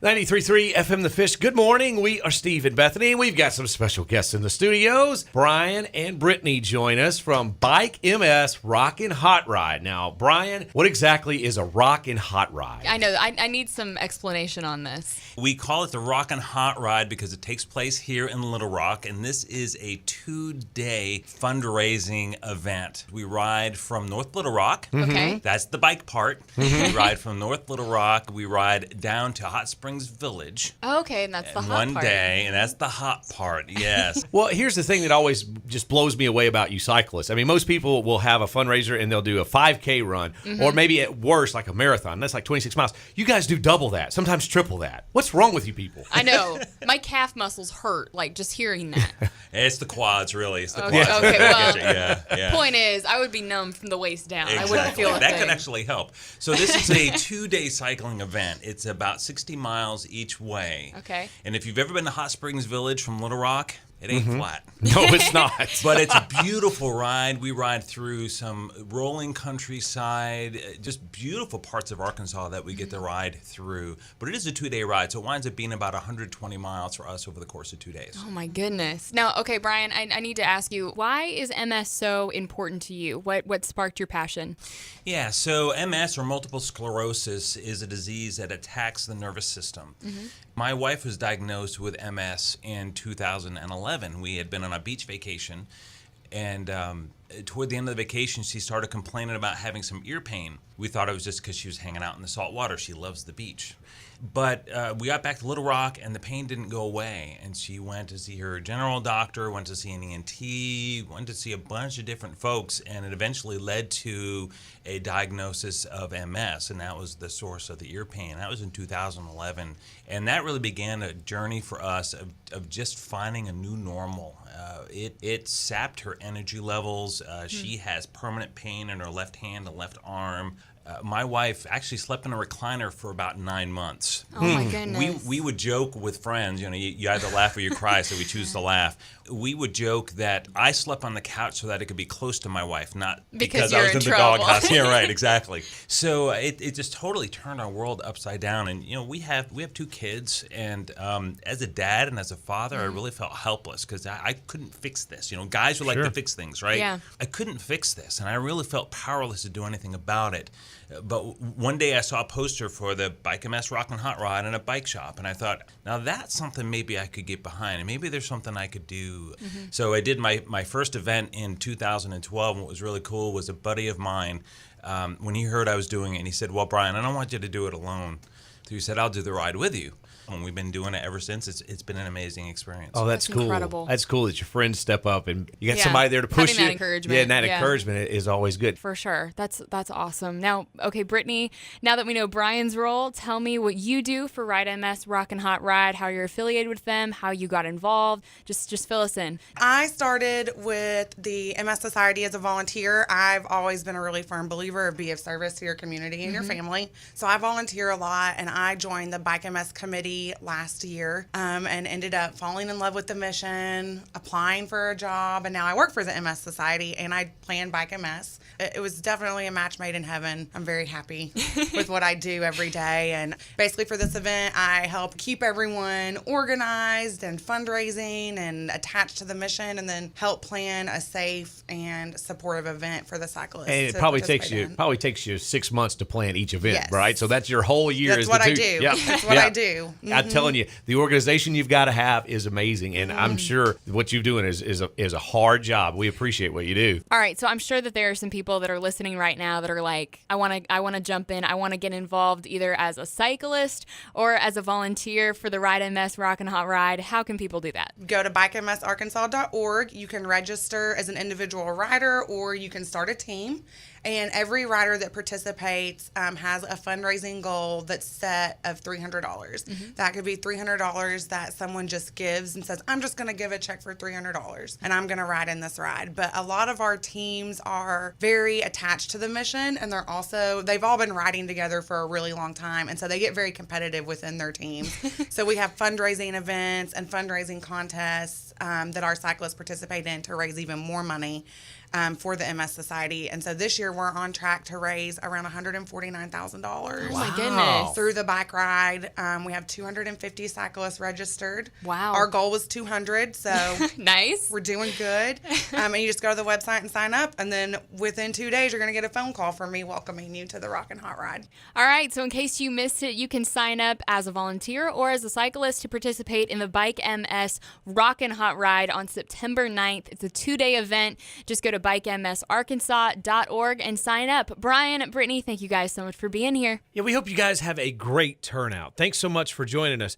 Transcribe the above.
93.3 FM The Fish. Good morning. We are Steve and Bethany, and we've got some special guests in the studios. Brian and Brittany join us from Bike MS Rockin' Hot Ride. Now, Brian, what exactly is a Rockin' Hot Ride? I know. I need some explanation on this. We call it the Rockin' Hot Ride because it takes place here in Little Rock, and this is a 2-day fundraising event. We ride from North Little Rock. Okay. That's the bike part. We ride from North Little Rock. We ride down to Hot Springs Village. Okay, and that's the hot part. One day, and that's the hot part, yes. Well, here's the thing that always just blows me away about you cyclists. I mean, most people will have a fundraiser and they'll do a 5K run, or maybe at worst, like a marathon. That's like 26 miles. You guys do double that, sometimes triple that. What's wrong with you people? I know. My calf muscles hurt, like, just hearing that. It's the quads, really. It's the Okay, quads. okay, well, yeah. Point is, I would be numb from the waist down. Exactly. I wouldn't feel a that thing. could actually help. So this is a 2-day cycling event. It's about 60 miles each way. Okay. And if you've ever been to Hot Springs Village from Little Rock, it ain't flat. No, it's not. But it's a beautiful ride. We ride through some rolling countryside, just beautiful parts of Arkansas that we get to ride through. But it is a 2-day ride, so it winds up being about 120 miles for us over the course of 2 days. Oh, my goodness. Now, okay, Brian, I need to ask you, why is MS so important to you? What sparked your passion? Yeah, so MS, or multiple sclerosis, is a disease that attacks the nervous system. My wife was diagnosed with MS in 2011. We had been on a beach vacation, and toward the end of the vacation, she started complaining about having some ear pain. We thought it was just because she was hanging out in the salt water. She loves the beach. But we got back to Little Rock, and the pain didn't go away. And she went to see her general doctor, went to see an ENT, went to see a bunch of different folks, and it eventually led to a diagnosis of MS, and that was the source of the ear pain. That was in 2011. And that really began a journey for us of just finding a new normal. It sapped her energy levels. She has permanent pain in her left hand and left arm. My wife actually slept in a recliner for about 9 months. Oh, my goodness. We would joke with friends, you either laugh or you cry, so we choose to laugh. We would joke that I slept on the couch so that it could be close to my wife, not because I was in the doghouse. Yeah, right, exactly. So it just totally turned our world upside down. And we have 2 kids, and as a dad and as a father, I really felt helpless because I couldn't fix this. Guys would like to fix things, right? Yeah. I couldn't fix this, and I really felt powerless to do anything about it. But one day I saw a poster for the Bike MS Rockin' Hot Ride in a bike shop, and I thought, now that's something maybe I could get behind, and maybe there's something I could do. So I did my first event in 2012, and what was really cool was a buddy of mine, when he heard I was doing it, and he said, well, Brian, I don't want you to do it alone. So he said, I'll do the ride with you. And we've been doing it ever since. It's been an amazing experience. Oh, that's cool. Incredible. That's cool that your friends step up and you got Yeah. somebody there to push Having you. that encouragement. Yeah, and that Yeah. encouragement is always good. For sure. That's awesome. Now, okay, Brittany, now that we know Brian's role, tell me what you do for Ride MS Rockin' Hot Ride, how you're affiliated with them, how you got involved. Just fill us in. I started with the MS Society as a volunteer. I've always been a really firm believer of be of service to your community and your family. So I volunteer a lot, and I joined the Bike MS committee last year. And ended up falling in love with the mission, applying for a job, and now I work for the MS Society, and I plan Bike MS. It was definitely a match made in heaven. I'm very happy with what I do every day, and basically for this event, I help keep everyone organized and fundraising and attached to the mission, and then help plan a safe and supportive event for the cyclists. And it to probably participate takes you 6 months to plan each event, Yes. right? So that's your whole year. That's is what the I two- do. Yeah. That's what Yeah. I do. I'm telling you, the organization you've got to have is amazing, and I'm sure what you're doing is a hard job. We appreciate what you do. All right, so I'm sure that there are some people that are listening right now that are like, I want to jump in. I want to get involved either as a cyclist or as a volunteer for the Ride MS Rockin' Hot Ride. How can people do that? Go to bikemsarkansas.org. You can register as an individual rider, or you can start a team. And every rider that participates has a fundraising goal that's set of $300. That could be $300 that someone just gives and says, I'm just going to give a check for $300 and I'm going to ride in this ride. But a lot of our teams are very attached to the mission, and they've all been riding together for a really long time. And so they get very competitive within their teams. So we have fundraising events and fundraising contests that our cyclists participate in to raise even more money for the MS Society. And so this year we're on track to raise around $149,000. Oh my goodness. Through the bike ride. We have 250 cyclists registered. Wow. Our goal was 200, so Nice. we're doing good. And you just go to the website and sign up, and then within 2 days you're going to get a phone call from me welcoming you to the Rockin' Hot Ride. All right, so in case you missed it, you can sign up as a volunteer or as a cyclist to participate in the Bike MS Rockin' Hot Ride on September 9th. It's a 2-day event. Just go to bikemsarkansas.org and sign up. Brian, Brittany, thank you guys so much for being here. Yeah, we hope you guys have a great turnout. Thanks so much for joining us.